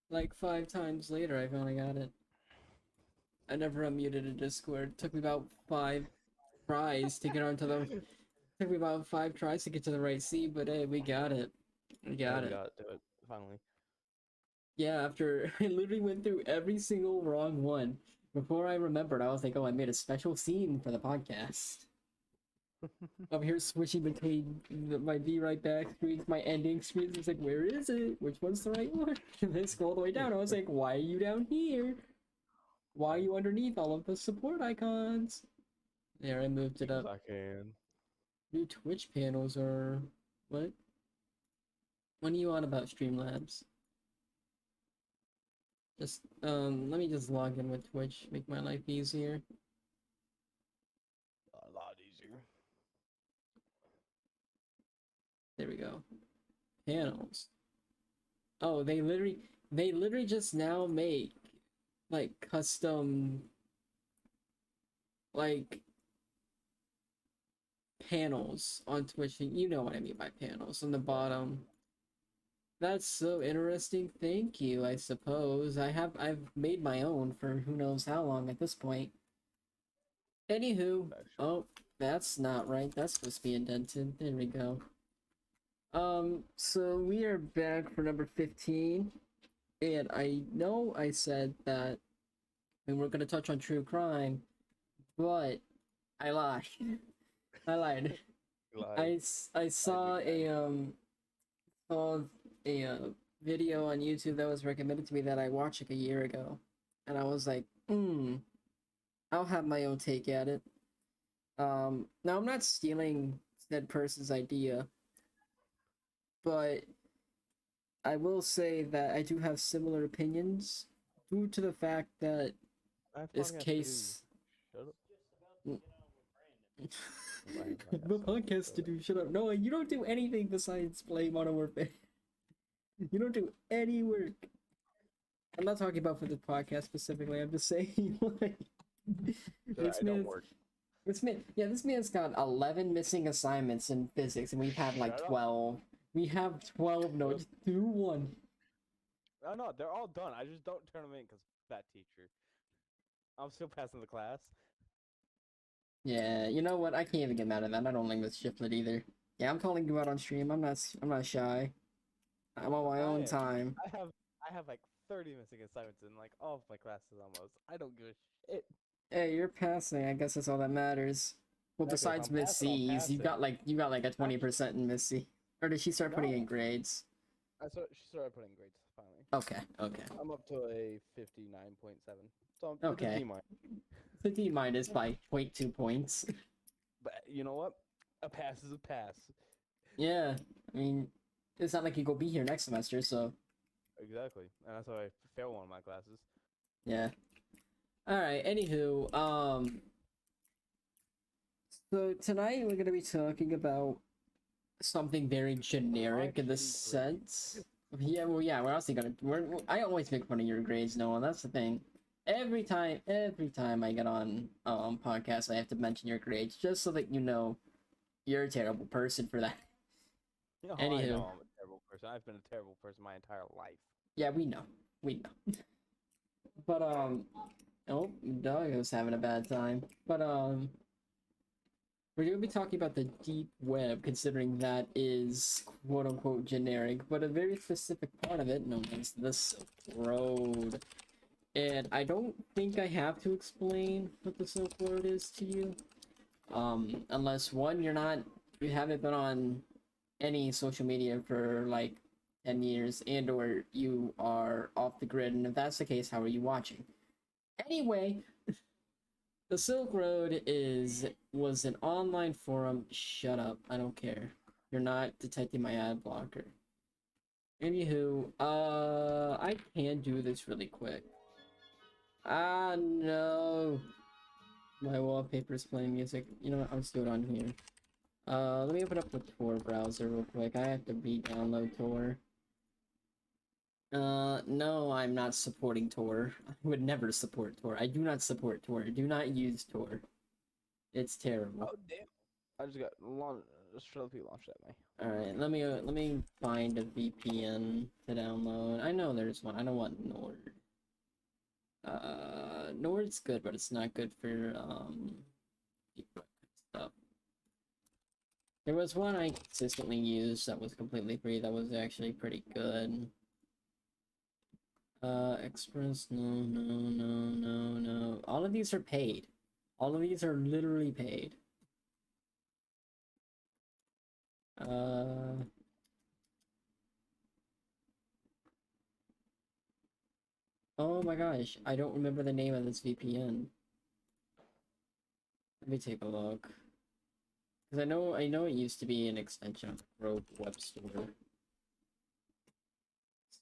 Like 5 times later, I finally got it. I never unmuted a Discord. It took me about 5 tries to get onto the. Took me about 5 tries to get to the right seat, but hey, we got it. We Yeah, got we it. got to it finally. Yeah, after I literally went through every single wrong one. Before I remembered, I was like, oh, I made a special scene for the podcast. I'm here switching between my be right back screens, my ending screens. It's like, where is it? Which one's the right one? And then scroll all the way down. I was like, why are you down here? Why are you underneath all of the support icons? There, I moved it Because up. I can. New Twitch panels are what? When are you on about Streamlabs? Just let me just log in with Twitch, make my life easier. A lot easier. There we go. Panels. Oh, they literally just now make like custom like panels on Twitch. You know what I mean by panels on the Yeah. bottom. That's so interesting. Thank you, I suppose. I've made my own for who knows how long at this point. Anywho, Actually. oh, that's not right. That's supposed to be indented. There we go. So we are back for number 15. And I know I said that we were gonna touch on true crime, but I lied. I lied. Lied. I Lied saw again. saw a video on YouTube that was recommended to me that I watched like a year ago, and I was like, I'll have my own take at it. Now I'm not stealing said person's idea, but I will say that I do have similar opinions due to the fact that I have this podcast to do. case. Shut up. I have The podcast to do. podcast to Shut do. Shut up. No, you don't do anything besides play Modern Warfare. You don't do any work. I'm not talking about for the podcast specifically. I'm just saying, like, up. this I don't man, work. this man's got 11 missing assignments in physics, and we've had like Shut up. 12. We have 12 Shut up. notes. Do one. No, no, they're all done. I just don't turn them in because that teacher. I'm still passing the class. Yeah, you know what? I can't even get mad at that. I don't like this shifted either. Yeah, I'm calling you out on stream. I'm not shy. I'm on my I own am. time. I have like 30 missing assignments in like all of my classes almost. I don't give a shit. Hey, you're passing. I guess that's all that matters. Well, Exactly. If besides I'm Miss passing, I'm C's, passing. you got like a Actually, 20% in Miss C. Or did she start putting in no. grades? She started putting grades finally. Okay, okay, I'm up to a 59.7. So it's a okay. D minus. The D minus by 0.2 points. But you know what? A pass is a pass. Yeah, I mean, it's not like you go be here next semester, so Exactly. And that's why I fail one of my classes. yeah. All right. Anywho, so tonight we're gonna be talking about something very My generic in the shitty grade. sense. Yeah, well, yeah, we're also gonna. I always make fun of your grades, Noah. That's the thing. Every time I get on podcast, I have to mention your grades just so that you know you're a terrible person for that. Oh, I Anywho, know I'm a terrible person. I've been a terrible person my entire life. yeah, we know. But oh, Doggo's having a bad time. But we're gonna be talking about the deep web, considering that is quote unquote generic, but a very specific part of it known as the Silk Road. And I don't think I have to explain what the Silk Road is to you. Unless one, you haven't been on any social media for like 10 years, and or you are off the grid, and if that's the case, how are you watching? Anyway, the Silk Road was an online forum. Shut up, I don't care. You're not detecting my ad blocker. Anywho, I can do this really quick. Ah, no. My wallpaper is playing music. You know what? I'll just do it on here. Let me open up the Tor browser real quick. I have to re-download Tor. No, I'm not supporting Tor. I would never support Tor. I do not support Tor. Do not use Tor. It's terrible. Oh damn! I just got just Trophy launched at me. Alright, let me find a VPN to download. I know there's one. I don't want Nord. Nord's good, but it's not good for stuff. There was one I consistently used that was completely free that was actually pretty good. Express, no. All of these are paid. All of these are literally paid. Oh my gosh, I don't remember the name of this VPN. Let me take a look. Because I know it used to be an extension of the Chrome web store.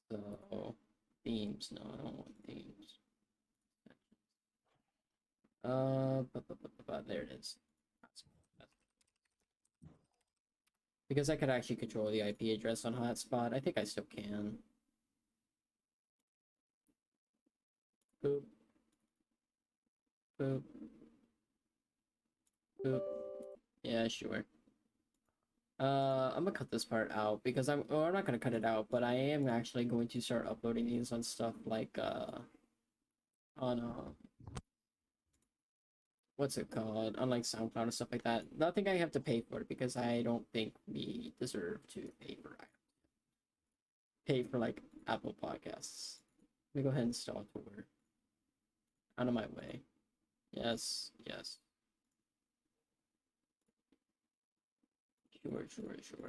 So, themes, no, I don't want themes. There it is. Because I could actually control the IP address on hotspot, I think I still can. Boop. Boop. Boop. Yeah, sure. I'm gonna cut this part out because I'm not gonna cut it out, but I am actually going to start uploading these on stuff like on what's it called? On like SoundCloud and stuff like that. Nothing I have to pay for it because I don't think we deserve to pay for like Apple Podcasts. Let me go ahead and stall Tor. Out of my way. Yes.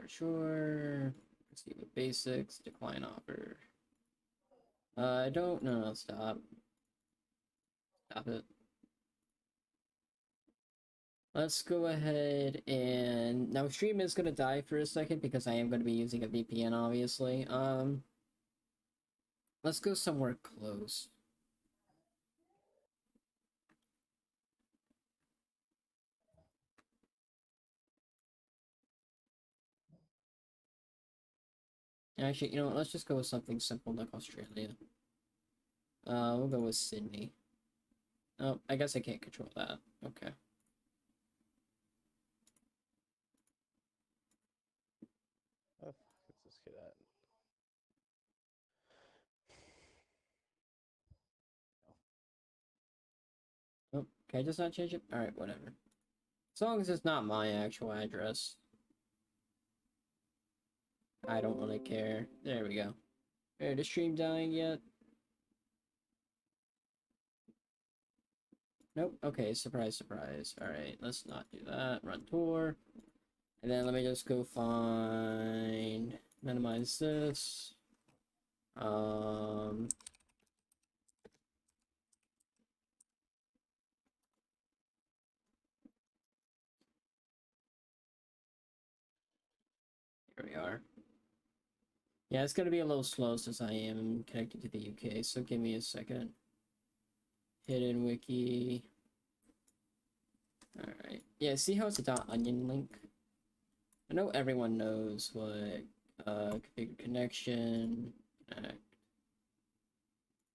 Sure. Proceed with basics. Decline offer. I don't. No, stop. Stop it. Let's go ahead and now stream is gonna die for a second because I am gonna be using a VPN, obviously. Let's go somewhere close. Actually, you know what? Let's just go with something simple like Australia. We'll go with Sydney. Oh, I guess I can't control that. Okay. Oh, what's this kid at? Oh, can I just not change it? Alright, whatever. As long as it's not my actual address. I don't really care. There we go. Alright, is stream dying yet? Nope. Okay, surprise. Alright, let's not do that. Run tour. And then let me just go find... Minimize this. Here we are. Yeah, it's gonna be a little slow since I am connected to the UK, so give me a second. Hidden wiki. Alright. Yeah, see how it's a .onion link? I know everyone knows what configure connection. Connect.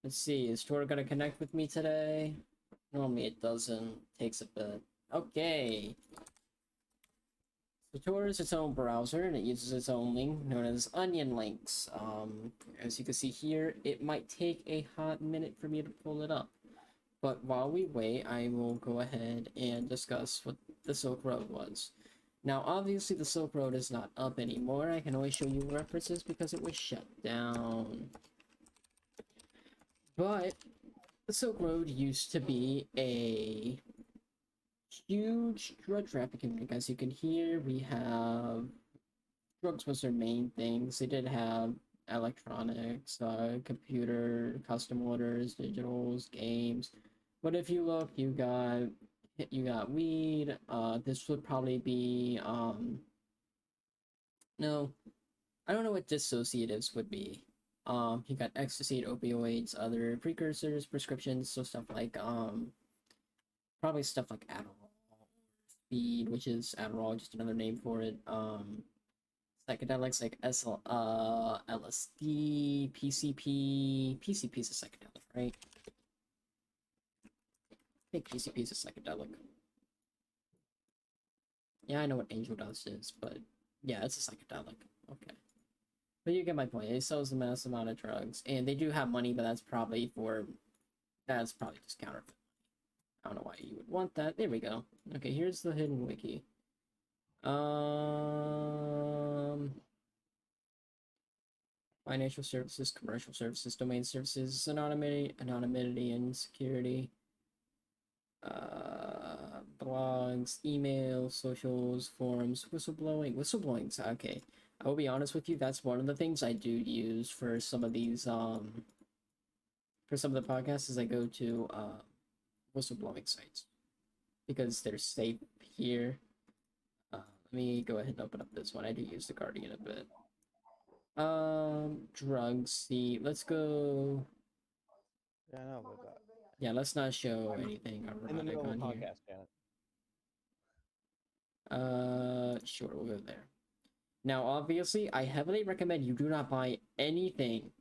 Let's see, is Tor gonna connect with me today? Normally it doesn't. Takes a bit. Okay. So Tor is its own browser and it uses its own link known as onion links. As you can see here, it might take a hot minute for me to pull it up. But while we wait, I will go ahead and discuss what the Silk Road was. Now, obviously, the Silk Road is not up anymore. I can only show you references because it was shut down. But the Silk Road used to be a huge drug trafficking ring. As you can hear, we have drugs was their main things. They did have electronics, computer, custom orders, digitals, games. But if you look, you got weed. This would probably be no, I don't know what dissociatives would be. You got ecstasy, opioids, other precursors, prescriptions, so stuff like probably stuff like Adderall, speed, which is Adderall, just another name for it. Psychedelics like LSD, PCP. PCP is a psychedelic, right? I think PCP is a psychedelic. Yeah, I know what angel dust is, but yeah, it's a psychedelic. Okay. But you get my point. It sells a massive amount of drugs, and they do have money, but that's probably just counterfeit. I don't know why you would want that. There we go. Okay, here's the hidden wiki. Um, Financial services, commercial services, domain services, anonymity and security, blogs, emails, socials, forums, whistleblowings. Okay, I will be honest with you. That's one of the things I do use for some of these for some of the podcasts is I go to whistleblowing sites because they're safe here. Let me go ahead and open up this one. I do use the Guardian a bit. Drugs. See, let's go. Yeah, I know about that. Yeah, let's not show anything In the erotic middle of on a here. podcast, Janet. Sure, we'll go there. Now, obviously, I heavily recommend you do not buy anything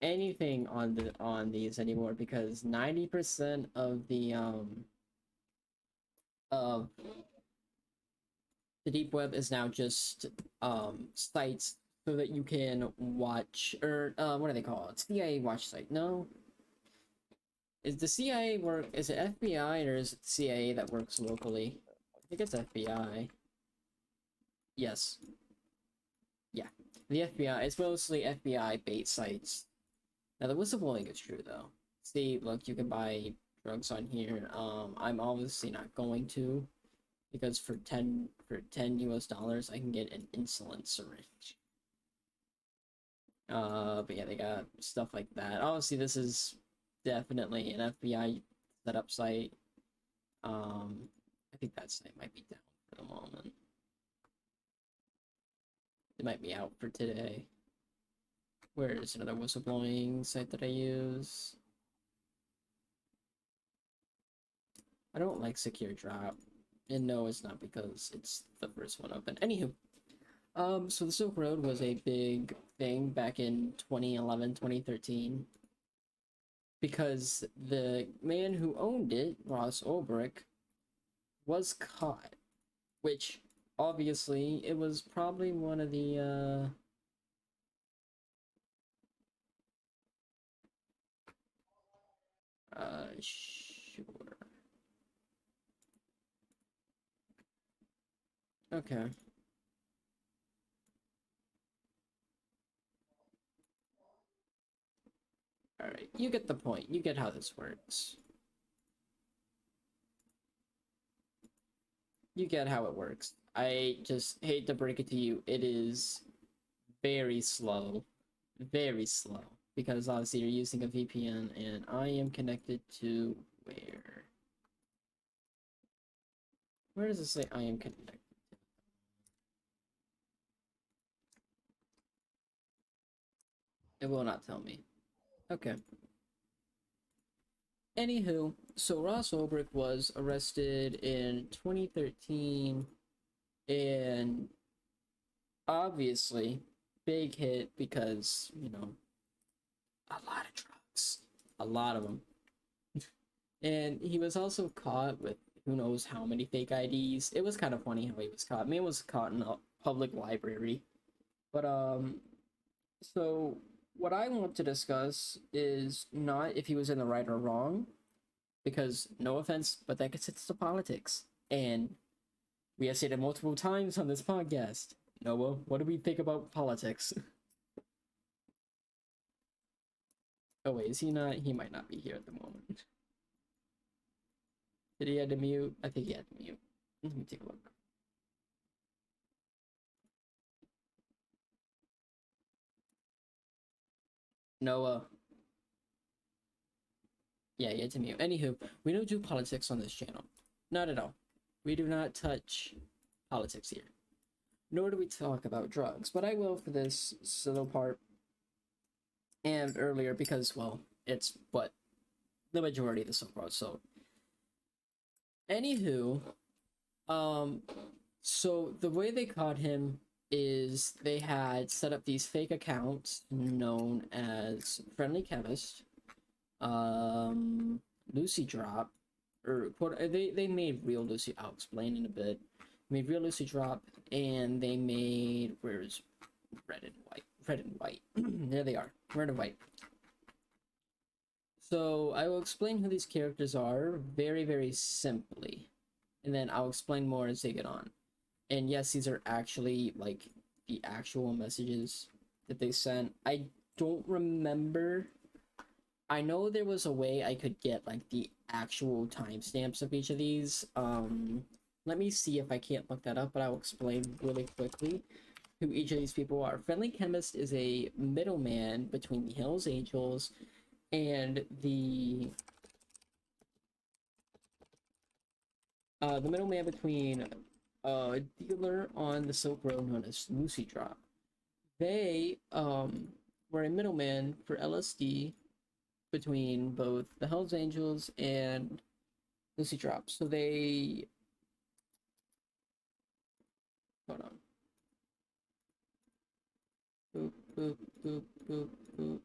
on these anymore because 90% of the deep web is now just sites so that you can watch or what do they call it? CIA watch site. No. Is the CIA work is it FBI or is it CIA that works locally? I think it's FBI. Yes. Yeah. The FBI. It's mostly FBI bait sites. Now the whistleblowing is true though. See, look, you can buy drugs on here. I'm obviously not going to because for 10 US dollars I can get an insulin syringe. But yeah, they got stuff like that. Obviously, this is definitely an FBI setup site. I think that site might be down for the moment. It might be out for today. Where is another whistleblowing site that I use? I don't like Secure Drop. And no, it's not because it's the first one open. Anywho, so the Silk Road was a big thing back in 2011, 2013. Because the man who owned it, Ross Ulbricht, was caught. Which, obviously, it was probably one of the, sure. Okay. Alright, you get the point. You get how this works. You get how it works. I just hate to break it to you. It is very slow. Very slow. Because obviously you're using a VPN and I am connected to where? Where does it say I am connected? It will not tell me. Okay. Anywho, so Ross Ulbricht was arrested in 2013 and obviously big hit because, a lot of drugs. A lot of them. And he was also caught with who knows how many fake IDs. It was kind of funny how he was caught. Man was caught in a public library. But so what I want to discuss is not if he was in the right or wrong, because no offense, but that gets into politics. And we have said it multiple times on this podcast. Noah, what do we think about politics? Oh wait, is he not? He might not be here at the moment. Did he have to mute? I think he had to mute. Let me take a look. Noah. Yeah, he had to mute. Anywho, we don't do politics on this channel. Not at all. We do not touch politics here. Nor do we talk about drugs. But I will for this little part and earlier because, well, it's what the majority of the Silk Road. So, anywho, so the way they caught him is they had set up these fake accounts known as Friendly Chemist, Lucy Drop, or they made real Lucy. I'll explain in a bit. made Real Lucy Drop, and they made, where's red and white? Red and white. There they are. Red and white. So I will explain who these characters are very, very simply, and then I'll explain more as they get on. And yes, these are actually like the actual messages that they sent. I don't remember. I know there was a way I could get like the actual timestamps of each of these. Let me see if I can't look that up, but I'll explain really quickly who each of these people are. Friendly Chemist is a middleman between the Hells Angels and the middleman between a dealer on the Silk Road known as Lucy Drop. They were a middleman for LSD between both the Hells Angels and Lucy Drop. So they, hold on. Boop, boop, boop, boop, boop.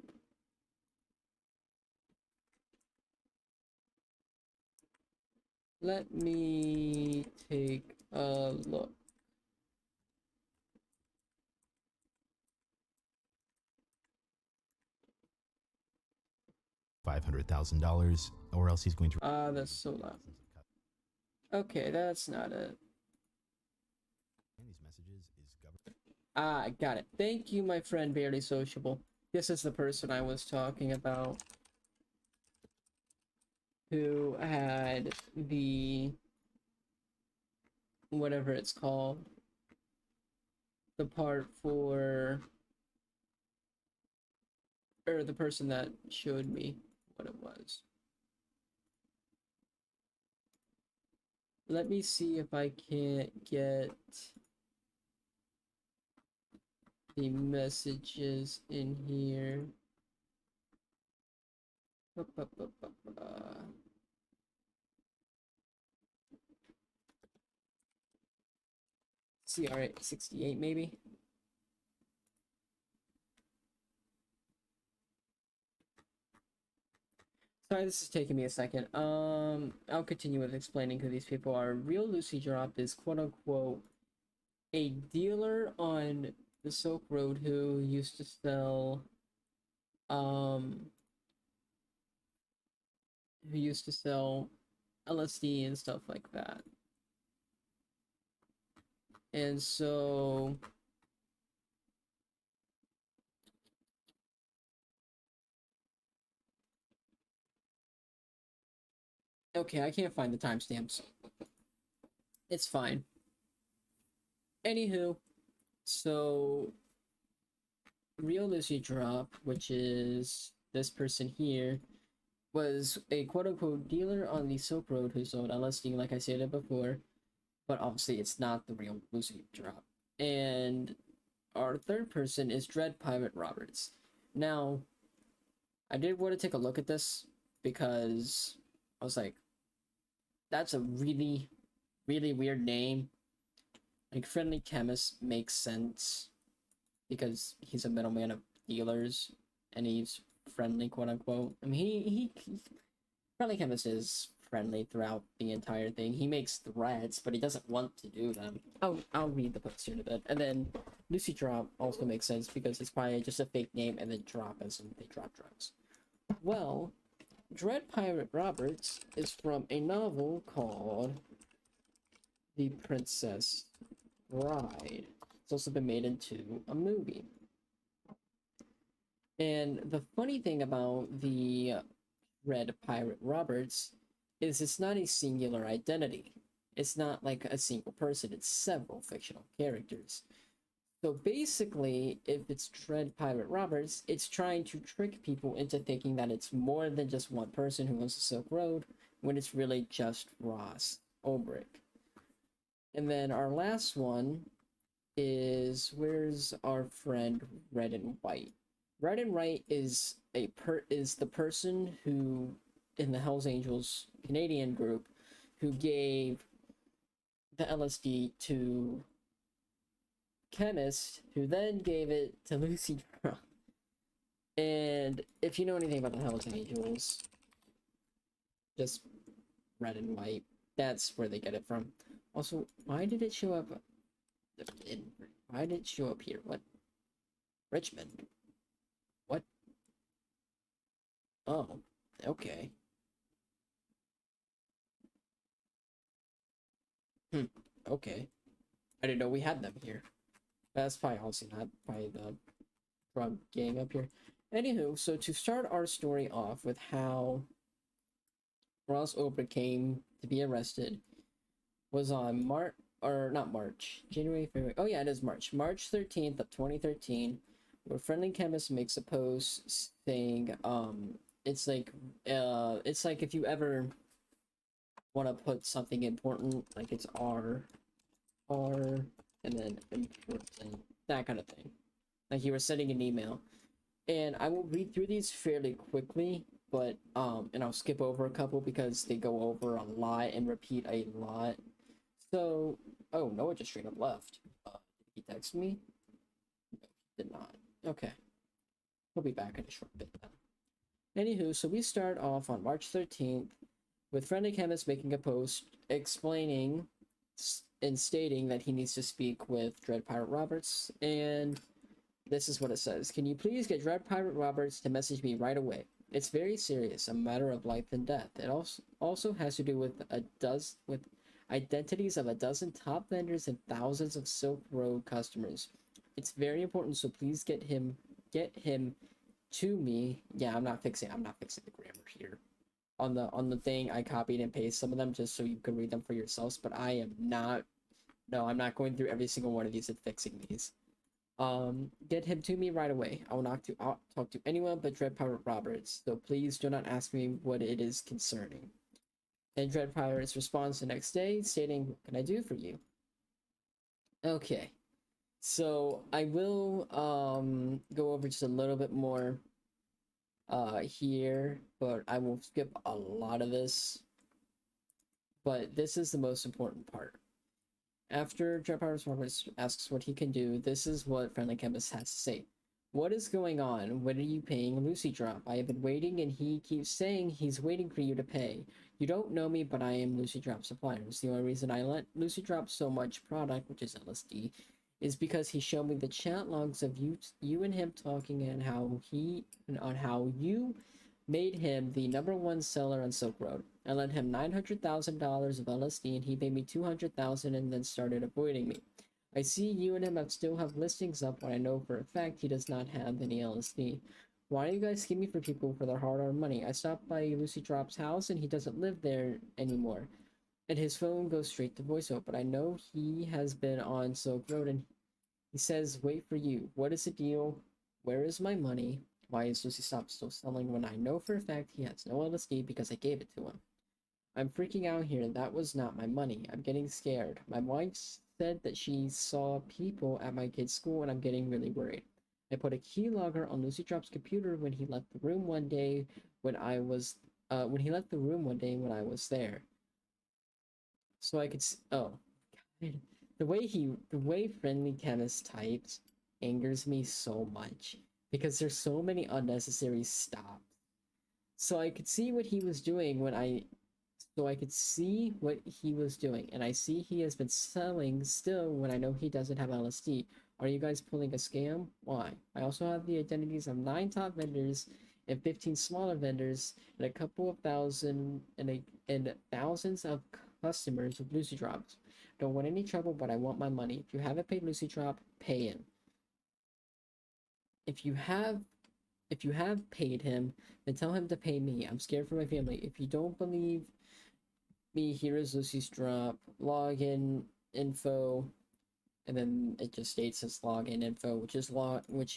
Let me take a look. $500,000, or else he's going to. That's so loud. Okay, that's not it. And these messages is government. I got it. Thank you, my friend, Barely Sociable. This is the person I was talking about, who had the, whatever it's called, the part for, or the person that showed me what it was. Let me see if I can't get the messages in here. CR 68 maybe. Sorry, this is taking me a second. I'll continue with explaining who these people are. Real Lucy Drop is quote unquote a dealer on the Silk Road who used to sell LSD and stuff like that. And so okay, I can't find the timestamps. It's fine. Anywho, so Real Lucy Drop, which is this person here, was a quote-unquote dealer on the Silk Road who sold LSD, like I stated before, but obviously it's not the real Lucy Drop. And our third person is Dread Pirate Roberts. Now, I did want to take a look at this because I was like, that's a really, really weird name. Like, Friendly Chemist makes sense because he's a middleman of dealers and he's friendly, quote unquote. I mean, he Friendly Chemist is friendly throughout the entire thing. He makes threats, but he doesn't want to do them. I'll read the post here in a bit. And then Lucy Drop also makes sense because it's probably just a fake name, and then drop as in they drop drugs. Well, Dread Pirate Roberts is from a novel called The Princess Bride. It's also been made into a movie. And the funny thing about the Dread Pirate Roberts is it's not a singular identity. It's not like a single person, it's several fictional characters. So basically, if it's Dread Pirate Roberts, it's trying to trick people into thinking that it's more than just one person who owns the Silk Road, when it's really just Ross Ulbrich. And then our last one is, where's our friend Red and White? Red and White is the person who, in the Hells Angels Canadian group, who gave the LSD to Chemist, who then gave it to Lucy Drop. And if you know anything about the Hells Angels, just Red and White, that's where they get it from. Also, why did it show up why did it show up here? What? Richmond? What? Oh, okay. Okay. I didn't know we had them here. That's probably also not probably the drug gang up here. Anywho, so to start our story off with how Ross Oprah came to be arrested was on January, February. Oh yeah, it is March 13th of 2013, where Friendly Chemist makes a post saying, it's like if you ever want to put something important, like it's R, and then important, that kind of thing. Like you were sending an email. And I will read through these fairly quickly, but and I'll skip over a couple because they go over a lot and repeat a lot. So, oh, Noah just straight up left. Did he text me? No, he did not. Okay, he'll be back in a short bit then. Anywho, so we start off on March 13th with Friendly Chemist making a post explaining and stating that he needs to speak with Dread Pirate Roberts, and this is what it says. Can you please get Dread Pirate Roberts to message me right away? It's very serious, a matter of life and death. It also has to do with identities of a dozen top vendors and thousands of Silk Road customers. It's very important, so please get him to me. Yeah, I'm not fixing the grammar here. On the thing, I copied and pasted some of them just so you can read them for yourselves, but I'm not going through every single one of these and fixing these. Get him to me right away. I will not talk to anyone but Dread Pirate Roberts, so please do not ask me what it is concerning. And Dread Pirates responds the next day, stating, "What can I do for you?" Okay, so I will go over just a little bit more here, but I will skip a lot of this. But this is the most important part. After Dread Pirates Roberts asks what he can do, this is what Friendly Chemist has to say. What is going on? When are you paying Lucy Drop? I have been waiting and he keeps saying he's waiting for you to pay. You don't know me, but I am Lucy Drop Suppliers. The only reason I let Lucy Drop so much product, which is LSD, is because he showed me the chat logs of you and him talking and how you made him the #1 seller on Silk Road. I lent him $900,000 of LSD and he paid me $200,000 and then started avoiding me. I see you and him still have listings up when I know for a fact he does not have any LSD. Why are you guys scheming for people for their hard-earned money? I stopped by Lucy Drop's house and he doesn't live there anymore. And his phone goes straight to voiceover, but I know he has been on Silk Road and he says, wait for you. What is the deal? Where is my money? Why is Lucy Stop still selling when I know for a fact he has no LSD because I gave it to him? I'm freaking out here. That was not my money. I'm getting scared. My wife said that she saw people at my kid's school and I'm getting really worried. I put a keylogger on Lucy Drop's computer when he left the room one day when I was there. So I could oh, God. The way Friendly Chemist types angers me so much because there's so many unnecessary stops. So I could see what he was doing and I see he has been selling still when I know he doesn't have LSD. Are you guys pulling a scam? Why? I also have the identities of 9 top vendors and 15 smaller vendors and a couple of thousand and thousands of customers with Lucy Drops. Don't want any trouble, but I want my money. If you haven't paid Lucy Drop, pay him. If you have paid him, then tell him to pay me. I'm scared for my family. If you don't believe me, here is Lucy's Drop login info, and then it just states his login info, which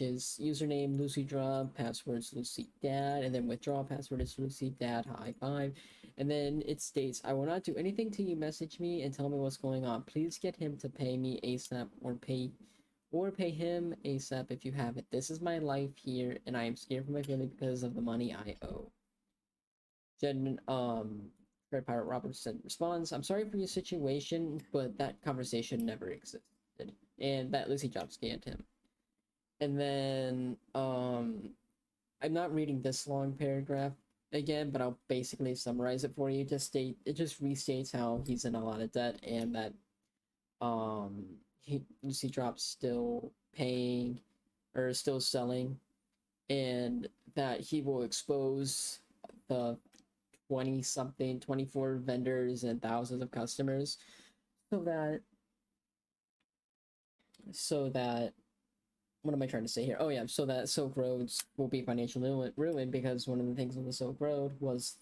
is username Lucy Drop, password's Lucy Dad, and then withdrawal password is Lucy Dad High Five, and then it states, I will not do anything till you message me and tell me what's going on. Please get him to pay me ASAP or pay him ASAP if you have it. This is my life here, and I am scared for my family because of the money I owe. Then, Red Pirate Robertson responds, I'm sorry for your situation, but that conversation never existed. And that Lucy Drop scanned him. And then, I'm not reading this long paragraph again, but I'll basically summarize it for you. It just restates how he's in a lot of debt and that Lucy Drop's still paying or still selling, and that he will expose the 20 something 24 vendors and thousands of customers so that so that what am I trying to say here? Oh yeah, so that Silk Roads will be financially ruined because one of the things on the Silk Road was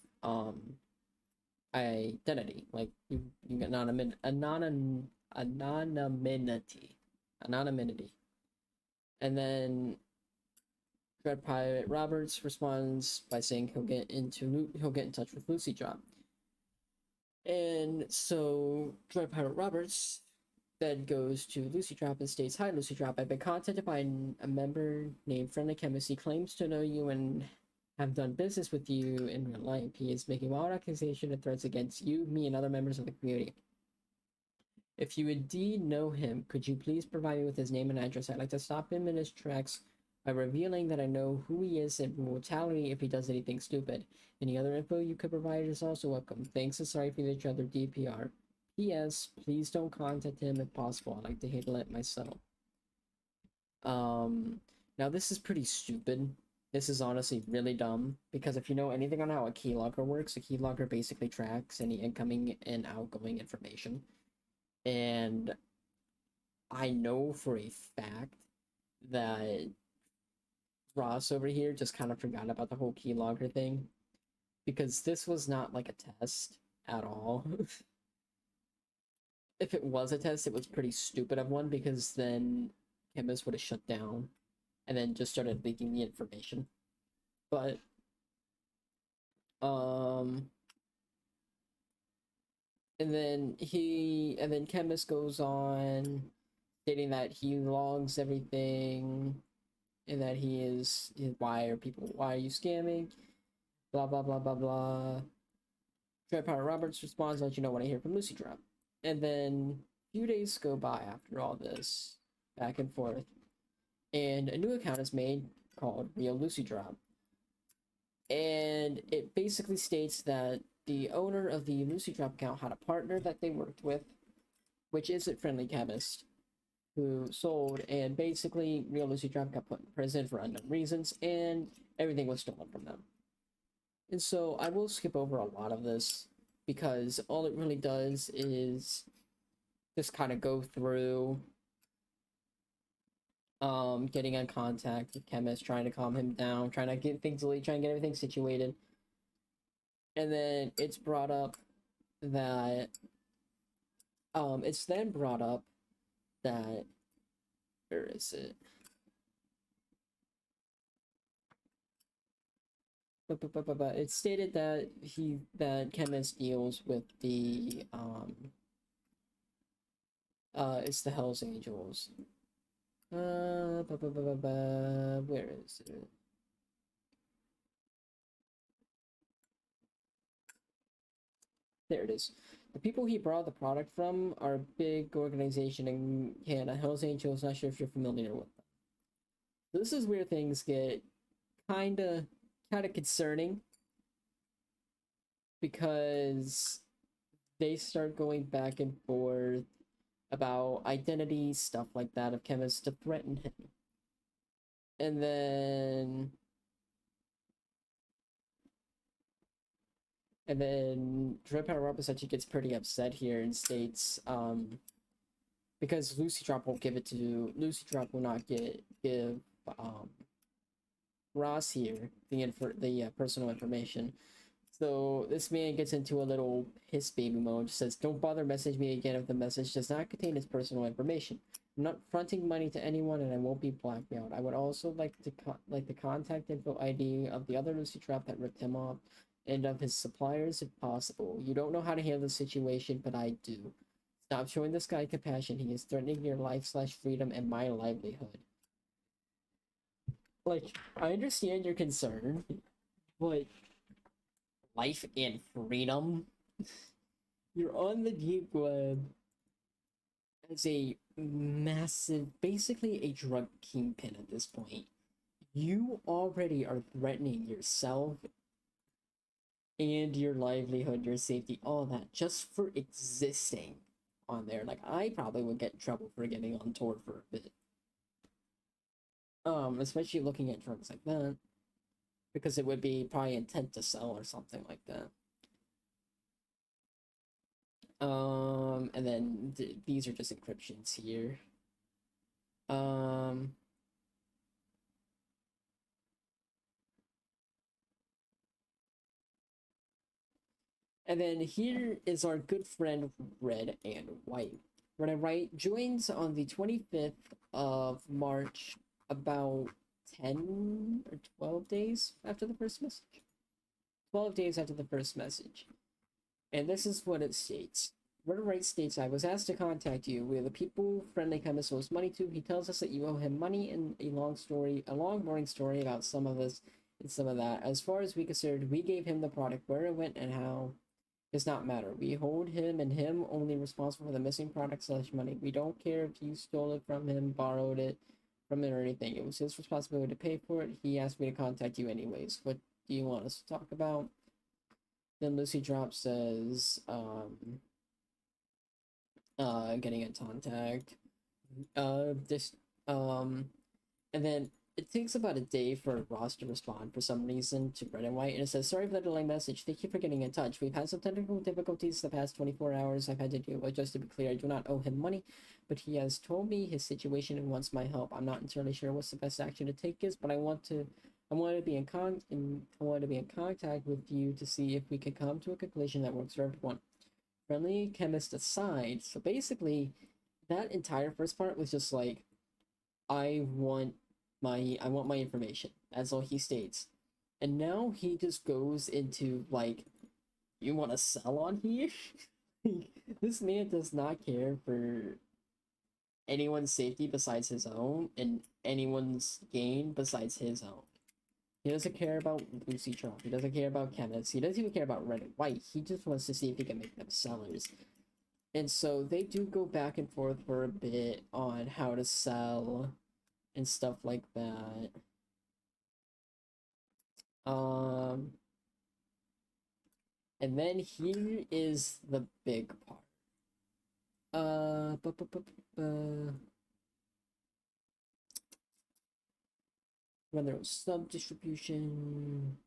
identity. Like you get anonymity. And then Dread Pirate Roberts responds by saying he'll get in touch with Lucy Drop. And so Dread Pirate Roberts then goes to Lucy Drop and states, "Hi, Lucy Drop. I've been contacted by a member named Friendly Chemist. He claims to know you and have done business with you in real life. He is making wild accusations and threats against you, me, and other members of the community. If you indeed know him, could you please provide me with his name and address? I'd like to stop him in his tracks by revealing that I know who he is and will retaliate if he does anything stupid. Any other info you could provide is also welcome. Thanks and sorry for each other, DPR. P.S. Please don't contact him if possible. I'd like to handle it myself." Now this is pretty stupid. This is honestly really dumb because if you know anything on how a keylogger works, a keylogger basically tracks any incoming and outgoing information. And I know for a fact that Ross over here just kind of forgot about the whole keylogger thing because this was not like a test at all. If it was a test, it was pretty stupid of one because then Chemist would have shut down and then just started leaking the information. But and then Chemist goes on stating that he logs everything and that why are you scamming? Blah blah blah blah blah. Dread Power Roberts responds, "Let you know when I hear from Lucy Drop." And then a few days go by after all this, back and forth, and a new account is made called Real Lucy Drop. And it basically states that the owner of the Lucy Drop account had a partner that they worked with, which isn't Friendly Chemist, who sold, and basically Real Lucy Drop got put in prison for unknown reasons, and everything was stolen from them. And so I will skip over a lot of this because all it really does is just kind of go through getting in contact with Chemist, trying to calm him down, trying to get things trying to get everything situated. And then it's brought up that it's then brought up that where is it? But it's stated that Chemist deals with the it's the Hells Angels. Where is it? There it is. The people he brought the product from are a big organization in Canada, Hells Angels. Not sure if you're familiar with them. This is where things get kind of concerning because they start going back and forth about identity, stuff like that, of Chemist to threaten him. And then Dread Power Rob essentially gets pretty upset here and states, because Lucy Drop will not give Ross here the personal information. So this man gets into a little piss baby mode. Says, "Don't bother message me again if the message does not contain his personal information. I'm not fronting money to anyone, and I won't be blackmailed. I would also like the contact info ID of the other Lucy Trap that ripped him off, and of his suppliers if possible. You don't know how to handle the situation, but I do. Stop showing this guy compassion. He is threatening your life/freedom and my livelihood." Like, I understand your concern, but life and freedom? You're on the deep web as a massive, basically a drug kingpin at this point. You already are threatening yourself and your livelihood, your safety, all that, just for existing on there. Like, I probably would get in trouble for getting on tour for a bit. Especially looking at drugs like that, because it would be probably intent to sell or something like that. And then these are just encryptions here. And then here is our good friend Red and White. Red and White joins on the 25th of March, about 10 or 12 days after the first message. 12 days after the first message. And this is what it states. Red and White states, I was asked to contact you. We are the people friendly chemist owes money to. He tells us that you owe him money and a long boring story about some of this and some of that. As far as we considered, we gave him the product. Where it went and how does not matter. We hold him and him only responsible for the missing product / money. We don't care if you stole it from him, borrowed it from it, or anything. It was his responsibility to pay for it. He asked me to contact you anyways. What do you want us to talk about? Then Lucy Drop says, getting in contact. And then it takes about a day for Ross to respond for some reason to Red and White, and it says, sorry for the delay message. Thank you for getting in touch. We've had some technical difficulties the past 24 hours I've had to deal with. Just to be clear, I do not owe him money, but he has told me his situation and wants my help. I'm not entirely sure what's the best action to take is, but I want to be in contact with you to see if we can come to a conclusion that works for everyone. Friendly chemist aside, so basically, that entire first part was just like, I want my information. That's all he states. And now he just goes into like, you want to sell on here? This man does not care for anyone's safety besides his own and anyone's gain besides his own. He doesn't care about Lucy Trump. He doesn't care about chemists. He doesn't even care about Red and White. He just wants to see if he can make them sellers. And so they do go back and forth for a bit on how to sell and stuff like that. And then here is the big part. When there was sub distribution.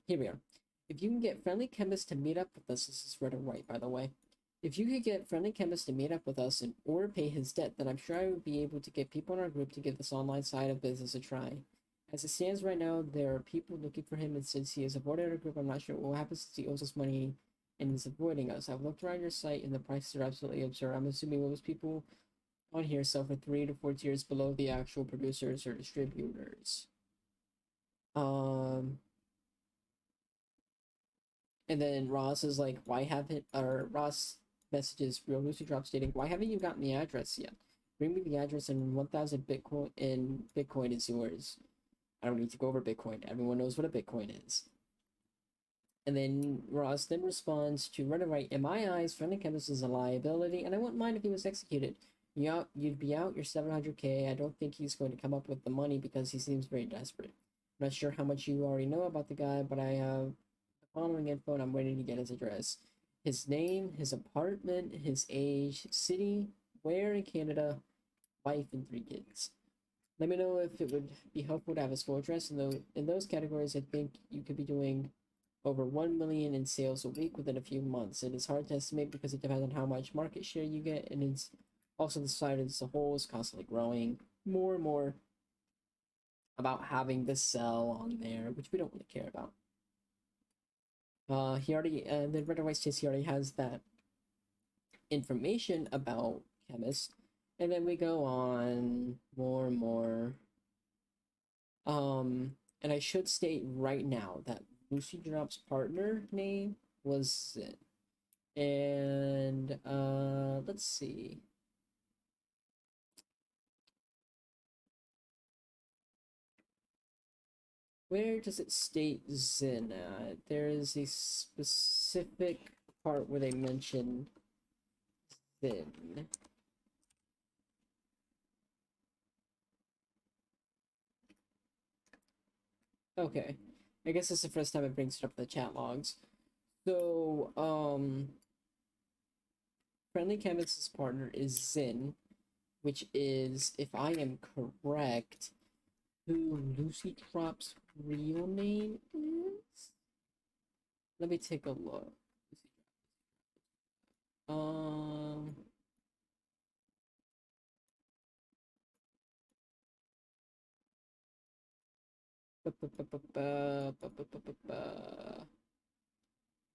Here we are. If you can get friendly chemists to meet up with us, this is Red and White, by the way. If you could get friendly chemists to meet up with us and or pay his debt, then I'm sure I would be able to get people in our group to give this online side of business a try. As it stands right now, there are people looking for him, and since he is avoided our group, I'm not sure what will happen since he owes us money and is avoiding us. I've looked around your site, and the prices are absolutely absurd. I'm assuming most people on here sell for 3 to 4 tiers below the actual producers or distributors. And then Ross is like, why haven't, or Ross messages Real Lucy Drop stating, why haven't you gotten the address yet? Bring me the address and 1,000 Bitcoin, and Bitcoin is yours. I don't need to go over Bitcoin. Everyone knows what a Bitcoin is. And then Ross then responds to Red and White, in my eyes, friendly chemist is a liability, and I wouldn't mind if he was executed. You'd be out your 700K. I don't think he's going to come up with the money because he seems very desperate. I'm not sure how much you already know about the guy, but I have the following info and I'm waiting to get his address. His name, his apartment, his age, city, where in Canada, wife, and 3 kids. Let me know if it would be helpful to have his full address. In those categories, I think you could be doing over 1 million in sales a week within a few months. It is hard to estimate because it depends on how much market share you get, and it's also the site as a whole is constantly growing more and more about having the sell on there, which we don't really care about. He already, the Red and White states he already has that information about chemists, and then we go on more and more. And I should state right now that Lucy Drop's partner name was Zin. And let's see. Where does it state Zin at? There is a specific part where they mention Zin. Okay. I guess it's the first time it brings it up in the chat logs. So, Friendly Chemist's partner is Zin, which is, if I am correct, who Lucy Drop's real name is? Let me take a look. Um,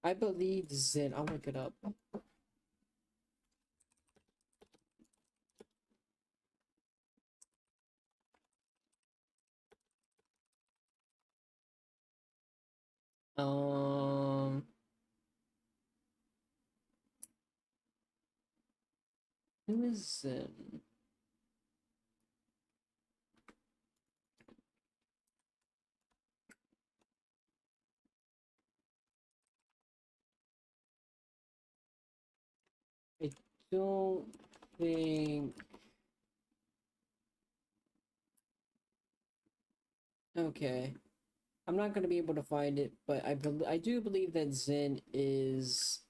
I believe Zin. I'll look it up. Um, who is Zin? I don't think. Okay. I'm not gonna be able to find it, but I do believe that Zin is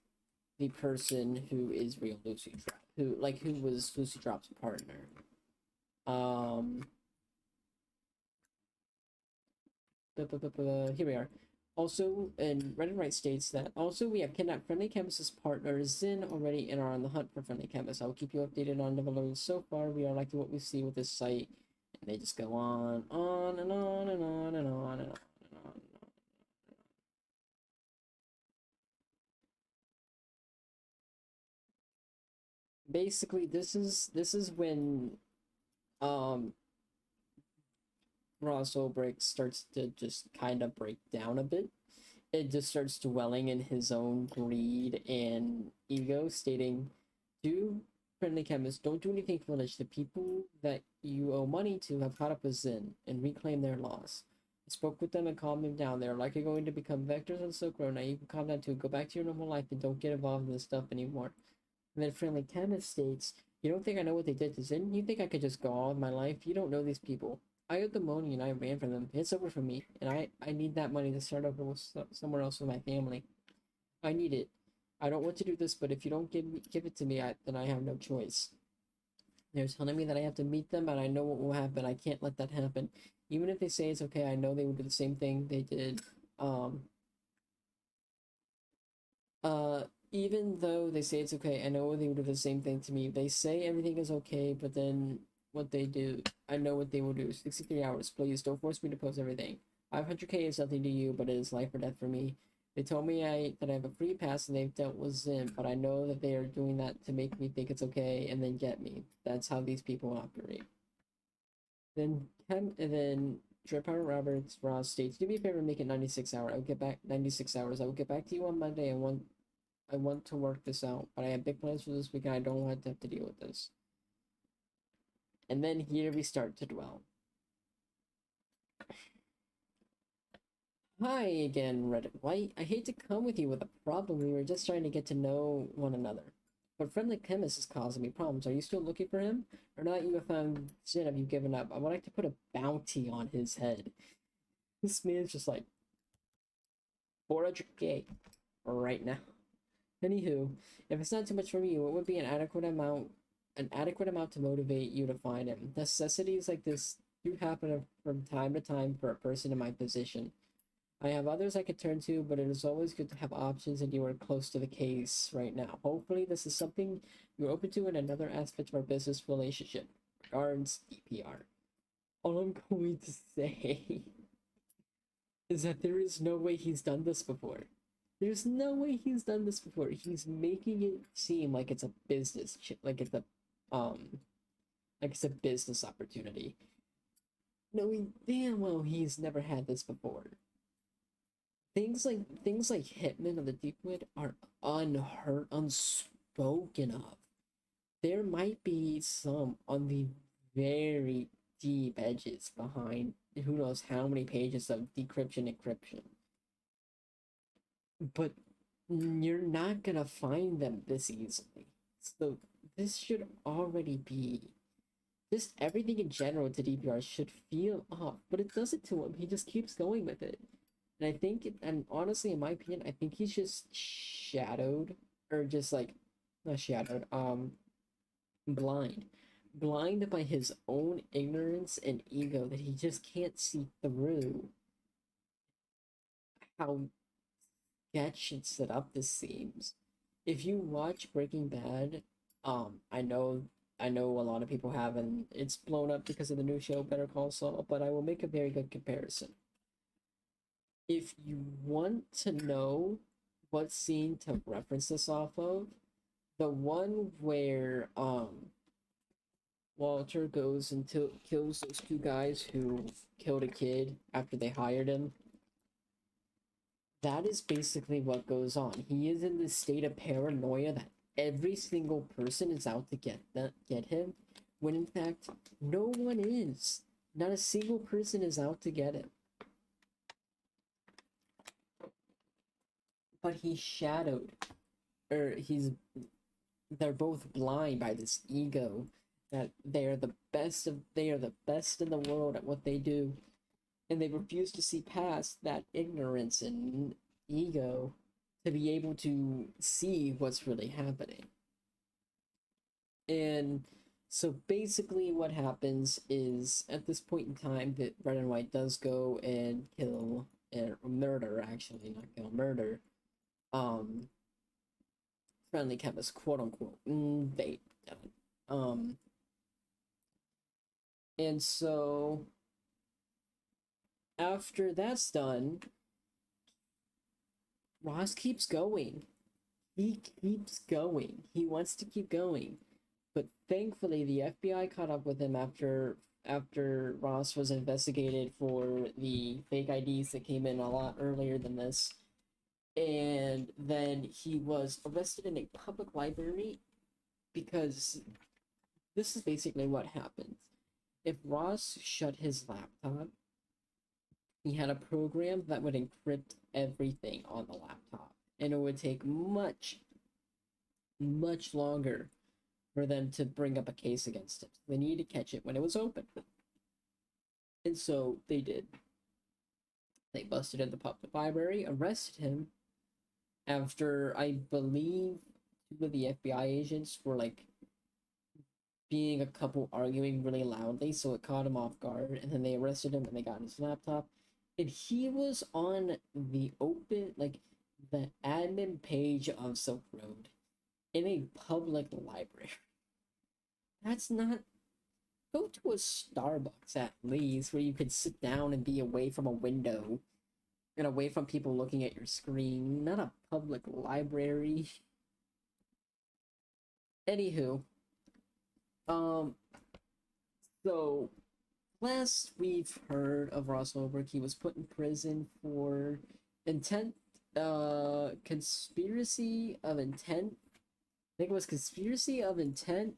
the person who is real Lucy Drop, who was Lucy Drop's partner. Um, Here we are. Also, and Reddit Right states that also we have kidnapped Friendly Chemist's partner Zin already and are on the hunt for Friendly Chemist. I will keep you updated on developments so far. We are liking what we see with this site, and they just go on and on and on and on and on and on. Basically, this is when um Ross Ulbricht starts to just kind of break down a bit. It just starts dwelling in his own greed and ego, stating, "Do Friendly Chemist, don't do anything foolish. The people that you owe money to have caught up with Zin and reclaimed their loss. I spoke with them and calmed them down. They're likely going to become vectors on Silk Road. Now you can calm down too. Go back to your normal life and don't get involved in this stuff anymore." And then Friendly Chemist states, "You don't think I know what they did to Zin? You think I could just go on with my life? You don't know these people. I owed them money and I ran from them. It's over for me, and I need that money to start over with somewhere else with my family. I need it. I don't want to do this, but if you don't give it to me, then I have no choice. They're telling me that I have to meet them, and I know what will happen. I can't let that happen. Even if they say it's okay, I know they would do the same thing they did. Um, uh, Even though they say it's okay, I know they would do the same thing to me. They say everything is okay, but then what they do, I know what they will do. 63 hours, please. Don't force me to post everything. 500K is nothing to you, but it is life or death for me. They told me that I have a free pass and they've dealt with Zim, but I know that they are doing that to make me think it's okay and then get me. That's how these people operate. Then Trip Roberts Ross states, "Do me a favor, make it 96 hours. I will get back 96 hours. I will get back to you on Monday and I want to work this out, but I have big plans for this week and I don't want to have to deal with this." And then here we start to dwell. "Hi again, Reddit White. I hate to come with you with a problem. We were just trying to get to know one another. But Friendly Chemist is causing me problems. Are you still looking for him? Or not you have found Zin, have you given up? I would like to put a bounty on his head." This man's just like 400K right now. Anywho, if it's not too much for you, it would be an adequate amount to motivate you to find him. Necessities like this do happen from time to time for a person in my position. I have others I could turn to, but it is always good to have options, and you are close to the case right now. Hopefully, this is something you're open to in another aspect of our business relationship. Regards, DPR. All I'm going to say is that there is no way he's done this before. There's no way he's done this before. He's making it seem like it's a um, like it's a business opportunity, knowing damn well he's never had this before. Things like Hitman of the Deepwood are unspoken of. There might be some on the very deep edges behind who knows how many pages of decryption encryption, but you're not gonna find them this easily. So this should already be just everything in general to DPR should feel off, but it doesn't to him. He just keeps going with it. And I think, and honestly, in my opinion, I think he's just shadowed, or just like, not shadowed, blind. Blind by his own ignorance and ego that he just can't see through how sketch and set up this seems. If you watch Breaking Bad, I know a lot of people have, and it's blown up because of the new show Better Call Saul, but I will make a very good comparison. If you want to know what scene to reference this off of, the one where Walter goes and kills those two guys who killed a kid after they hired him. That is basically what goes on. He is in this state of paranoia that every single person is out to get him, when in fact no one is. Not a single person is out to get him. But he's shadowed, or they're both blind by this ego that they are the best in the world at what they do, and they refuse to see past that ignorance and ego to be able to see what's really happening. And so basically what happens is, at this point in time, that Red and White does go and kill, or murder, actually, not kill, murder, friendly chemist, quote unquote. They and so after that's done, Ross keeps going. He keeps going. He wants to keep going. But thankfully the FBI caught up with him after Ross was investigated for the fake IDs that came in a lot earlier than this. And then he was arrested in a public library, because this is basically what happened. If Ross shut his laptop, he had a program that would encrypt everything on the laptop, and it would take much longer for them to bring up a case against him. They needed to catch it when it was open. And so they did. They busted in the public library, arrested him, after, I believe, two of the FBI agents were like being a couple arguing really loudly, so it caught him off guard, and then they arrested him and they got his laptop. And he was on the the admin page of Silk Road in a public library. That's not. Go to a Starbucks at least, where you could sit down and be away from a window and away from people looking at your screen, not a public library. Anywho, so last we've heard of Ross Ulbricht, he was put in prison for conspiracy of intent. I think it was conspiracy of intent.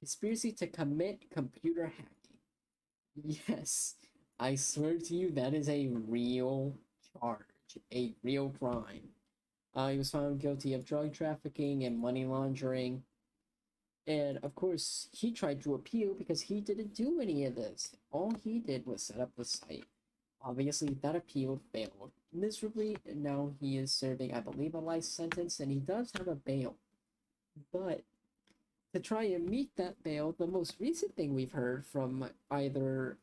Conspiracy to commit computer hacking. Yes, I swear to you, that is a real charge, a real crime. He was found guilty of drug trafficking and money laundering. And of course, he tried to appeal because he didn't do any of this. All he did was set up the site. Obviously, that appeal failed miserably, and now he is serving, I believe, a life sentence, and he does have a bail. But to try and meet that bail, the most recent thing we've heard from either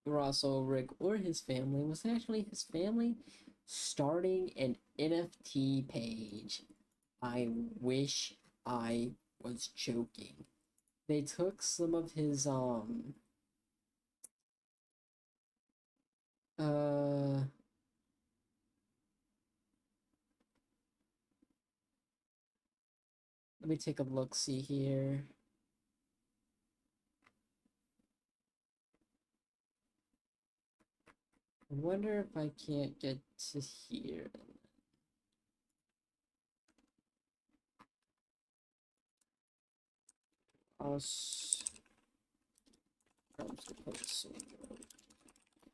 Ross Ulbricht or his family was actually his family starting an NFT page. I wish I was joking. They took some of his let me take a look, see here. I wonder if I can't get to here.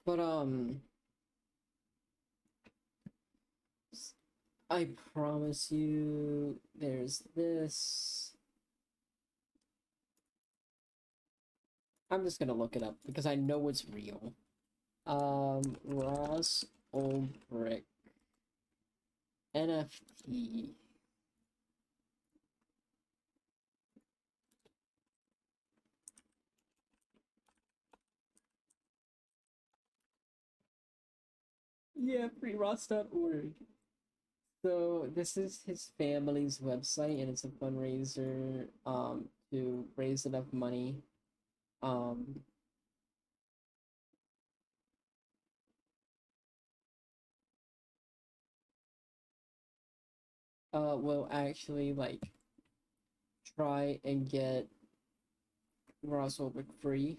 But I promise you, there's this. I'm just gonna look it up because I know it's real. Ross Ulbricht NFT. Yeah, freeross.org. So this is his family's website, and it's a fundraiser to raise enough money. Um, will actually like try and get Ross Ulbricht free.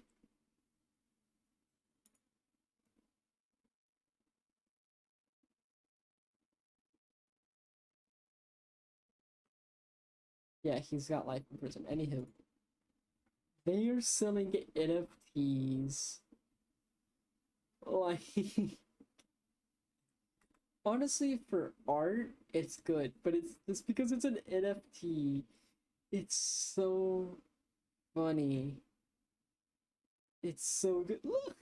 Yeah, he's got life in prison. Anywho, they are selling NFTs. Like, honestly, for art, it's good, but it's just because it's an NFT. It's so funny. It's so good. Look,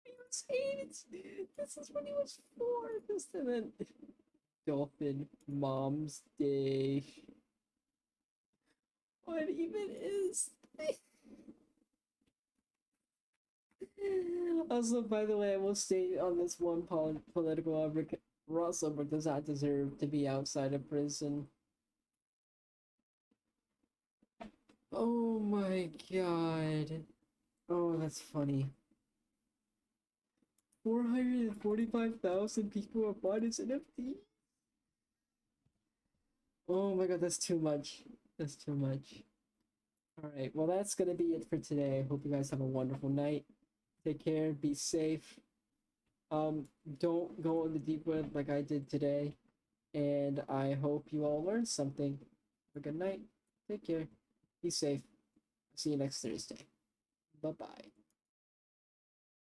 he was 8. This is when he was 4. This and then Dolphin Mom's Day. What even is? Also, by the way, I will state on this one political object, Ross Ulbricht does not deserve to be outside of prison. Oh my god. Oh, that's funny. 445,000 people have bought his NFT? Oh my god, that's too much. That's too much. Alright, well, that's gonna be it for today. I hope you guys have a wonderful night. Take care, be safe. Don't go in the deep web like I did today. And I hope you all learned something. Have a good night. Take care. Be safe. See you next Thursday. Bye bye.